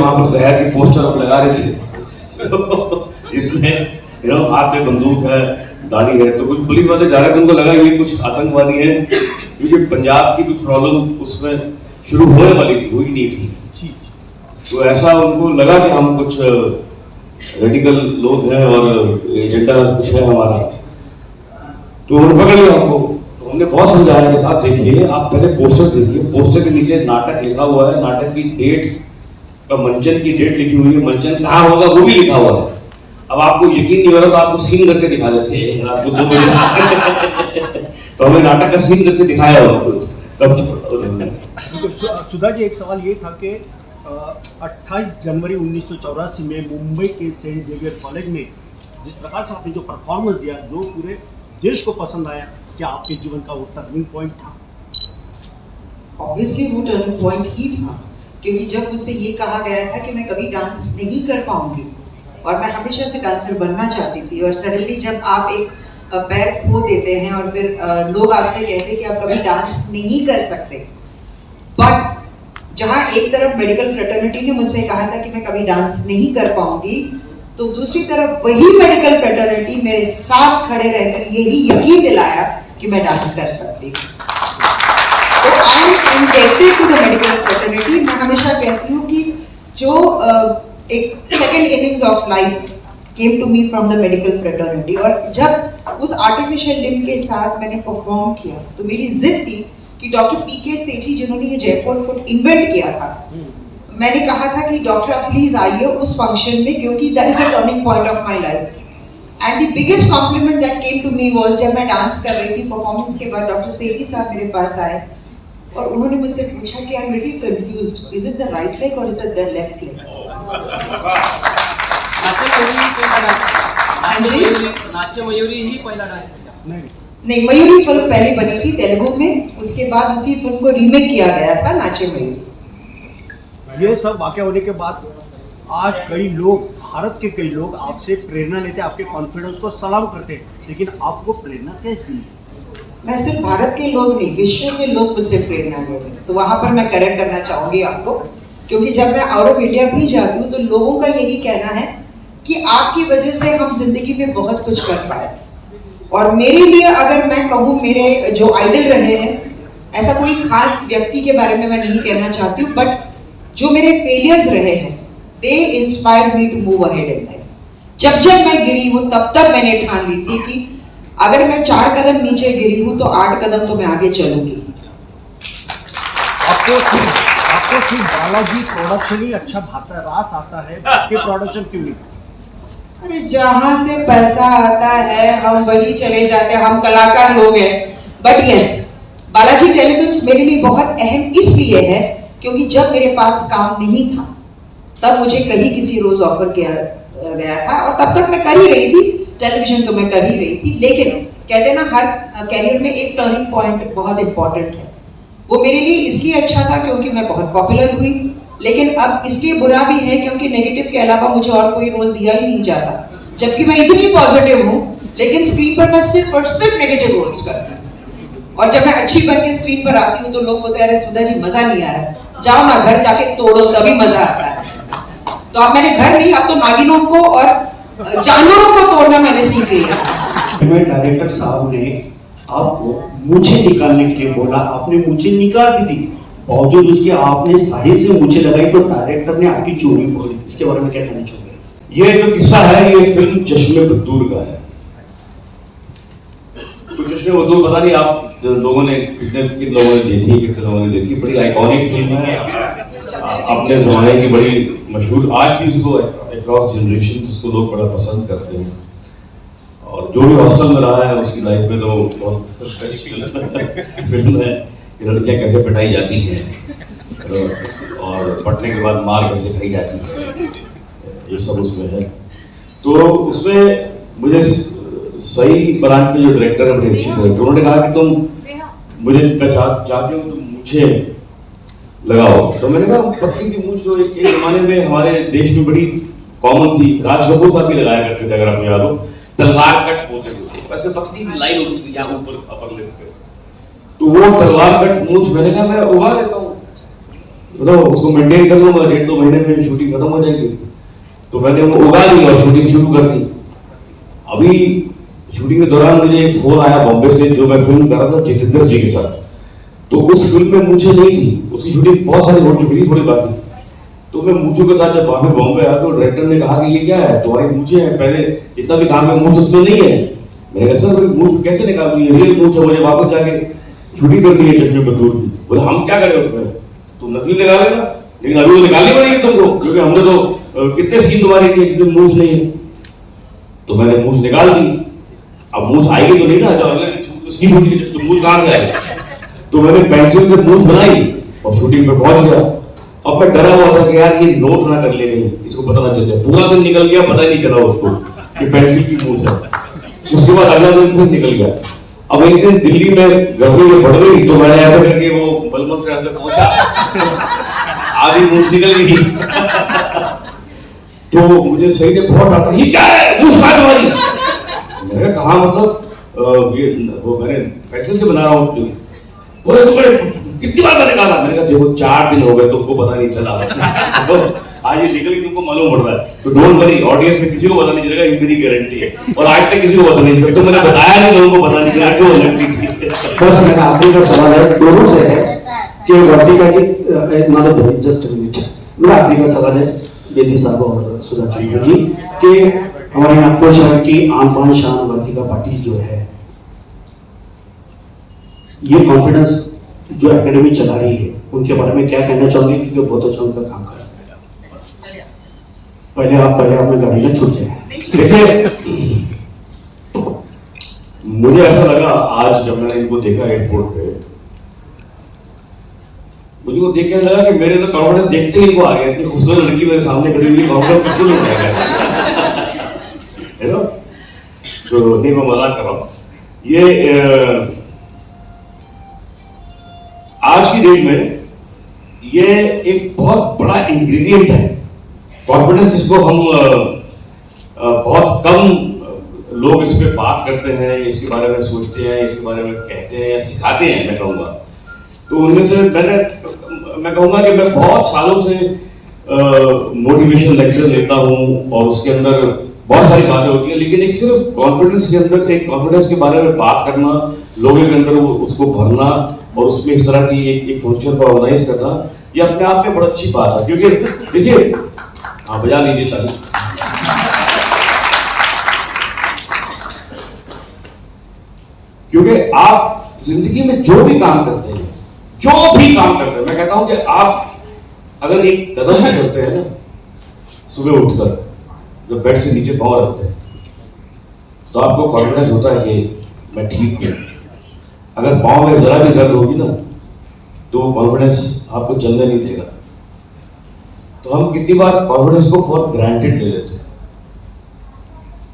वहां पर जहर की पोस्टर हम लगा रहे थे तो इसमें हाथ में बंदूक है, दाढ़ी है, तो कुछ पुलिस वाले जा रहे थे, उनको लगा ये कुछ आतंकवादी है, क्योंकि पंजाब की कुछ प्रॉब्लम उसमें शुरू होने वाली थी, हुई नहीं थी। तो ऐसा उनको लगा कि हम कुछ रेडिकल लोग हैं और एजेंडा कुछ है हमारा, तो उन्होंने पकड़ लिया हमको। तो हमने बहुत समझाया कि साहब देखिए, आप पहले पोस्टर देखिए, पोस्टर के नीचे नाटक लिखा हुआ है, नाटक की डेट का, मंचन की डेट लिखी हुई है, मंचन कहाँ होगा वो भी लिखा हुआ है। अब आपको यकीन नहीं हो रहा तो आपको सीन करके दिखा देते हैं रात को 2 बजे तो हमने नाटक का सीन करके दिखाया उनको तब। सुधा जी, एक सवाल ये था कि 28 जनवरी 1984 में मुंबई के सेंट जेवियर कॉलेज में जिस प्रकार से आपने जो परफॉर्मेंस दिया, जो पूरे देश को पसंद आया, क्या आपके जीवन का वो टर्निंग पॉइंट था? ऑब्वियसली वो टर्निंग पॉइंट ही था, क्योंकि जब मुझसे ये कहा गया था कि मैं कभी डांस नहीं कर पाऊंगी और मैं हमेशा से डांसर बनना चाहती थी, और सडनली जब आप एक पैर खो देते हैं और फिर लोग आपसे कहते हैं कि आप कभी डांस नहीं कर सकते, बट जहाँ एक तरफ मेडिकल फ्रेटर्निटी ने मुझसे कहा था कि मैं कभी डांस नहीं कर पाऊंगी, तो दूसरी तरफ वही मेडिकल फ्रेटर्निटी मेरे साथ खड़े रहकर यही यकीन दिलाया कि मैं डांस कर सकती हूँ। तो I am indebted to the medical fraternity. मैं हमेशा कहती हूँ कि जो एक second innings of life came to me from the medical fraternity, और जब उस आर्टिफिशियल लिम्ब के साथ मैंने परफॉर्म किया तो मेरी जिद थी कि डॉक्टर पीके सेठी जिन्होंने ये जयपुर फुट इन्वेंट किया था, मैंने कहा था कि डॉक्टर आप प्लीज आइए उस फंक्शन में, क्योंकि that is the turning point of my life. And the biggest compliment that came to me was जब मैं डांस कर रही थी, परफॉर्मेंस के बाद डॉक्टर सेठी साहब मेरे पास आए और उन्होंने मुझसे पूछा कि I am little confused, is it the right leg और is it the left leg? Nache Mayuri ही पहला डांस नहीं, मयूरी फिल्म पहले बनी थी तेलुगु में, उसके बाद उसी फिल्म को रीमेक किया गया था नाचे मयूरी। ये सब वाकया होने के बाद आज कई लोग, भारत के कई लोग आपसे प्रेरणा लेते, आपके कॉन्फिडेंस को सलाम करते, लेकिन आपको प्रेरणा कैसे मिली? मैं सिर्फ भारत के लोग नहीं, विश्व के लोग मुझसे प्रेरणा लेते हैं। तो वहां पर मैं करेक्ट करना चाहूंगी आपको, क्योंकि जब मैं आउट ऑफ इंडिया भी जाती हूँ तो लोगों का यही कहना है कि आपकी वजह से हम जिंदगी में बहुत कुछ कर पाए। और मेरे लिए अगर मैं कहूँ, मेरे जो आइडल रहे हैं, ऐसा कोई खास व्यक्ति के बारे में मैं नहीं कहना चाहती हूँ, बट जो मेरे फेलियर्स रहे हैं, they inspired me to move ahead in life. जब जब मैं गिरी हूँ तब तब मैंने ठान ली थी कि अगर मैं 4 कदम नीचे गिरी हूँ तो 8 कदम तो मैं आगे चलूंगी। आपको सिर्फ बालाजी प्रोडक्शन ही अच्छा भाता रास आता है, आपके प्रोडक्शन क्यों नहीं? अरे जहां से पैसा आता है हम वही चले जाते हैं, हम कलाकार लोग हैं। बट यस, बालाजी टेलीफिल्म्स मेरे लिए बहुत अहम इसलिए है क्योंकि जब मेरे पास काम नहीं था तब मुझे कहीं किसी रोज ऑफर किया गया था, और तब तक मैं कर ही रही थी, टेलीविजन तो मैं कर ही रही थी, लेकिन कहते हैं ना हर कैरियर में एक टर्निंग पॉइंट बहुत इंपॉर्टेंट है। वो मेरे लिए इसलिए अच्छा था क्योंकि मैं बहुत पॉपुलर हुई, लेकिन अब इसलिए बुरा भी है क्योंकि नेगेटिव के अलावा मुझे और कोई रोल दिया ही नहीं जाता, जबकि मैं इतनी पॉजिटिव हूँ, लेकिन स्क्रीन पर मैं सिर्फ और सिर्फ नेगेटिव रोल्स करती हूँ। और जब मैं अच्छी बन के स्क्रीन पर आती हूँ तो लोग बोलते हैं अरे सुधा जी मजा नहीं आ रहा, जाओ ना घर जाके तोड़ो तभी मजा आता है। तो अब मैंने घर नहीं, अब तो नागिनों को और जानवरों को तोड़ना मैंने सीख लिया। डायरेक्टर साहब ने आपको मूछें निकालने के लिए बोला, आपने मूछें निकाल दी थी, बावजूद उसके आपने सही से मूछें लगाई तो डायरेक्टर ने आपकी चोरी खोली। इसके बारे में क्या कहना चाहोगे? ये जो किस्सा है ये फिल्म चश्मे बदूर का है। तो चश्मे बदूर पता नहीं आप लोगों ने किन लोगों ने देखी, कितने लोगों ने देखी, बड़ी आइकॉनिक फिल्म है, अपने जमाने की बड़ी मशहूर, आज भी उसको अक्रॉस जनरेशन उसको लोग बड़ा पसंद करते हैं, और जो भी हॉस्टल में रहा है उसकी लाइफ में तो बहुत फिल्म है कि लड़कियां कैसे पिटाई जाती हैं और पटने के बाद मार कैसे खाई जाती है, ये सब उसमें है। तो उसमें मुझे सही ब्रांच में जो डायरेक्टर है, बड़ी अच्छी डायरेक्टर, उन्होंने कहा कि तुम मुझे चाहते हो तुम मुझे लगाओ, तो मैंने कहा पतली सी मूंछ तो एक जमाने में हमारे देश में बड़ी कॉमन थी, राज कपूर साहब भी लगाया करते थे, अगर आपको याद हो, तलवार कट बोलते थे, वैसे पतली सी लाइन होती थी यहाँ ऊपर अपर लिप पे, तो वो तलवार कट मूंछ मैंने कहा मैं उगा लेता हूँ, तो उसको मेंटेन कर लूंगा, 1.5-2 महीने में शूटिंग खत्म हो जाएगी। तो मैंने वो उगा ली और शूटिंग शुरू कर दी। अभी शूटिंग के दौरान मुझे एक फोन आया बॉम्बे से, जो मैं फिल्म कर रहा था जितेंद्र जी के साथ। तो उस फिल्म में मुझे नहीं थी, उसकी शूटिंग बहुत सारी हो चुकी थी, थोड़ी बाकी। तो मैं मूछों के साथ जब बॉम्बे आया तो डायरेक्टर ने कहा कि ये क्या है, तुम्हारी मूछें हैं, पहले जितना भी काम है मूछ उसमें नहीं है। मैंने कहा सर मूछ कैसे निकाल दी, रियल मूछ है, मुझे वापस जाके शूटिंग करनी है चश्मे बदूर की। बोले हम क्या करें उसमें, तुम नकली निकालेगा, लेकिन अभी वो निकालनी पड़ेगी तुमको, क्योंकि हमने तो कितने सीन तुम्हारे किए जिसमें मूछ नहीं है। तो मैंने मूछ निकाल दी। अब मूछ आएगी तो नहीं ना, जब अगले उसकी शूटिंग तो मूछ कहां से आएगी। तो मैंने पेंसिल से मूछ बनाई और शूटिंग पे पहुंच गया। अब मैं डरा हुआ था कि यार ये नोट ना कर ले कहीं, इसको पता ना चल जाए। पूरा दिन निकल गया, पता ही नहीं चला उसको कि पेंसिल की मूछ है। उसके बाद अगला दिन फिर निकल गया। अब एक दिन दिल्ली में गर्मी बढ़ गई तो मैंने ऐसा करके वो बलमत के अंदर पहुंचा, आधी मूछ निकल गई। तो मुझे सही ने बहुत डांटा, ये क्या है, मूछ कहां तुम्हारी। मैंने कहा मतलब ये वो मैंने पेंसिल से बना रहा हूँ। बोले तुम्हें कितनी बार मैंने कहा। मैंने कहा देखो 4 दिन हो गए तुमको पता नहीं चला, तो आज ये निकल गई तुमको मालूम पड़ रहा है। तो डोंट वरी, ऑडियंस में किसी को पता नहीं चलेगा, ये मेरी गारंटी है। और आज तक किसी को पता नहीं चला, तो मैंने बताया नहीं, लोगों को पता नहीं चला क्यों लगती थी। बस मेरा आखिरी का सवाल है दोनों से है कि वर्तिका की माधव जस्ट मिनट, मेरा आखिरी का सवाल है बेदी साहब और सुधा चंद्र जी कि हमारे नागपुर शहर की आन बान शान वर्तिका पाटिल जो है, ये कॉन्फिडेंस जो एकेडमी चला रही है उनके बारे में क्या कहना चाहोगे, क्योंकि बहुत अच्छा उनका काम कर रहा है। पहले आप में गाड़ी में छूट जाए। देखिए मुझे ऐसा लगा आज जब मैंने इनको देखा एयरपोर्ट पे, मुझे वो देख के लगा कि मेरे तो कॉन्फिडेंस देखते ही इनको आ गया। इतनी खूबसूरत लड़की मेरे सामने खड़ी हुई, कॉन्फिडेंस किसको नहीं आएगा, है ना। तो नहीं, मैं मजाक कर रहा हूँ। ये आज की डेट में ये एक बहुत बड़ा इंग्रेडिएंट है कॉन्फिडेंस, जिसको हम बहुत कम लोग इस पे बात करते हैं, इसके बारे में सोचते हैं, इसके बारे में कहते हैं या सिखाते हैं, मैं कहूँगा। तो उनमें से मैं कहूँगा कि मैं बहुत सालों से मोटिवेशन लेक्चर लेता हूँ और उसके अंदर बहुत सारी बातें होती हैं, लेकिन एक सिर्फ कॉन्फिडेंस के अंदर, एक कॉन्फिडेंस के बारे में बात करना, लोगों के अंदर उसको भरना और उसमें इस तरह की एक फंक्शन को ऑर्गेनाइज करना, ये अपने आप में बड़ी अच्छी बात है। क्योंकि देखिए, हाँ बजा लीजिए ताली। क्योंकि आप जिंदगी में जो भी काम करते हैं, मैं कहता हूं कि आप अगर एक कदम भी चलते हैं ना, सुबह उठकर जब बेड से नीचे पांव रखते हैं, तो आपको कॉन्फिडेंस होता है कि मैं ठीक हूं। अगर पांव में जरा भी दर्द होगी ना, तो कॉन्फिडेंस आपको चलने नहीं देगा। तो हम कितनी बार कॉन्फिडेंस को फॉर ग्रांटेड ले लेते हैं।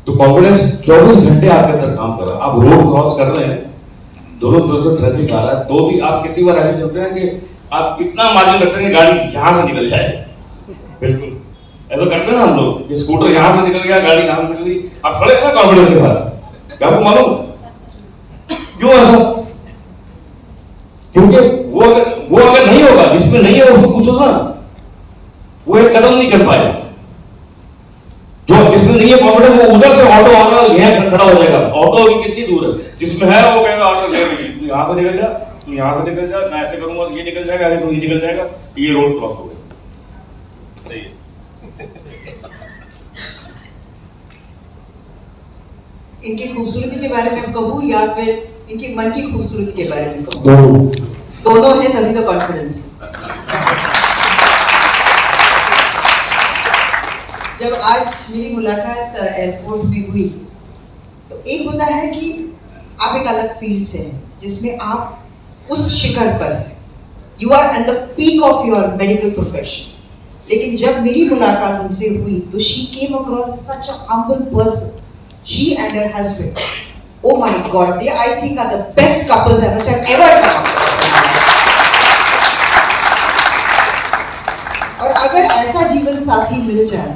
तो कॉन्फिडेंस 24 घंटे आपके अंदर काम कर रहा है। आप रोड क्रॉस कर रहे हैं, दोनों तरफ से ट्रैफिक आ रहा है, तो भी आप कितनी बार ऐसे चलते हैं कि आप कितना मार्जिन रखते हैं गाड़ी यहां से निकल जाए। बिल्कुल ऐसा करते हैं ना हम लोग, ये स्कूटर यहां से निकल गया, गाड़ी यहां से निकल गई, आप खड़े हैं कॉन्फिडेंस के साथ। क्या आपको मालूम क्यों ऐसा? क्योंकि वो अगर नहीं होगा, जिसमें नहीं है उसको पूछो ना, वो एक कदम नहीं चल पाएगा। जो जिसमें नहीं है कॉन्फिडेंस, वो उधर से ऑटो आना यहां खड़ा हो जाएगा। ऑटो अभी कितनी दूर है, जिसमें है वो कहेगा ऑटो यहां से निकल जा, तू यहां से निकल जा, मैं ऐसे करूंगा ये निकल जाएगा, ऐसे तो ये निकल जाएगा, ये रोड क्रॉस हो गया। सही है। इनकी खूबसूरती के बारे में कहूँ या फिर इनकी मन की खूबसूरती के बारे में कहूँ? दोनों है, तभी तो कॉन्फिडेंस है। जब आज मेरी मुलाकात एयरपोर्ट में हुई, तो एक होता है कि आप एक अलग फील्ड से हैं, जिसमें आप उस शिखर पर हैं, you are at the peak of your medical profession. लेकिन जब मेरी मुलाकात उनसे हुई, तो she came across such a humble person, she and her husband. Oh my God, they I think are the best couples I must have ever come. और अगर ऐसा जीवन साथी मिल जाए,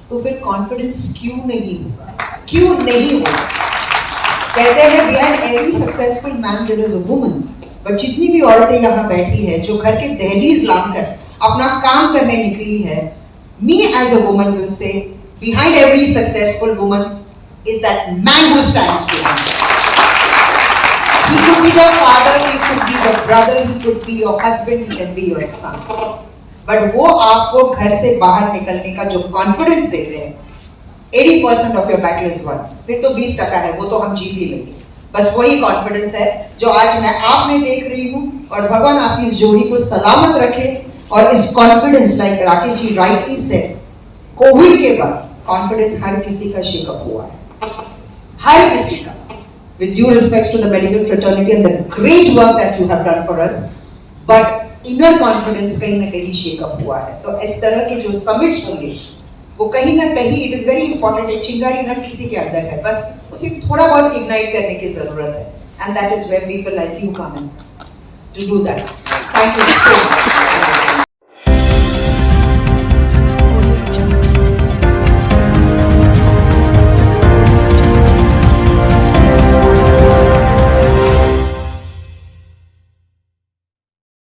तो फिर कॉन्फिडेंस क्यों नहीं होगा? कहते हैं behind every successful man there is a woman. But जितनी भी औरतें यहाँ बैठी हैं, जो घर के दहलीज लांघकर अपना काम करने निकली है, me as a woman will say, behind every successful woman is that man who stands behind her. He could be the father, he could be the brother, he could be your husband, he can be your son. But वो आपको घर से बाहर निकलने का जो confidence देते हैं, 80% of your battle is won. फिर तो 20% है, वो तो हम जीत ही लेंगे. बस वही कॉन्फिडेंस है जो आज मैं आप में देख रही हूँ, और भगवान आपकी इस जोड़ी को सलामत रखे. और इस confidence, like Rakesh ji rightly said, Covid के बाद कॉन्फिडेंस हर किसी का शेकअप हुआ है, हर किसी का. With due respects to the medical fraternity and the great work that you have done for us, but inner confidence कहीं ना कहीं शेकअप हुआ है. तो इस तरह के जो समिट्स होंगे वो कहीं ना कहीं इट इज वेरी इंपॉर्टेंट. एक चिंगारी हर किसी के अंदर है, बस उसे थोड़ा बहुत इग्नाइट करने की जरूरत है. And that is where people like you come in to do that. Thank you so much.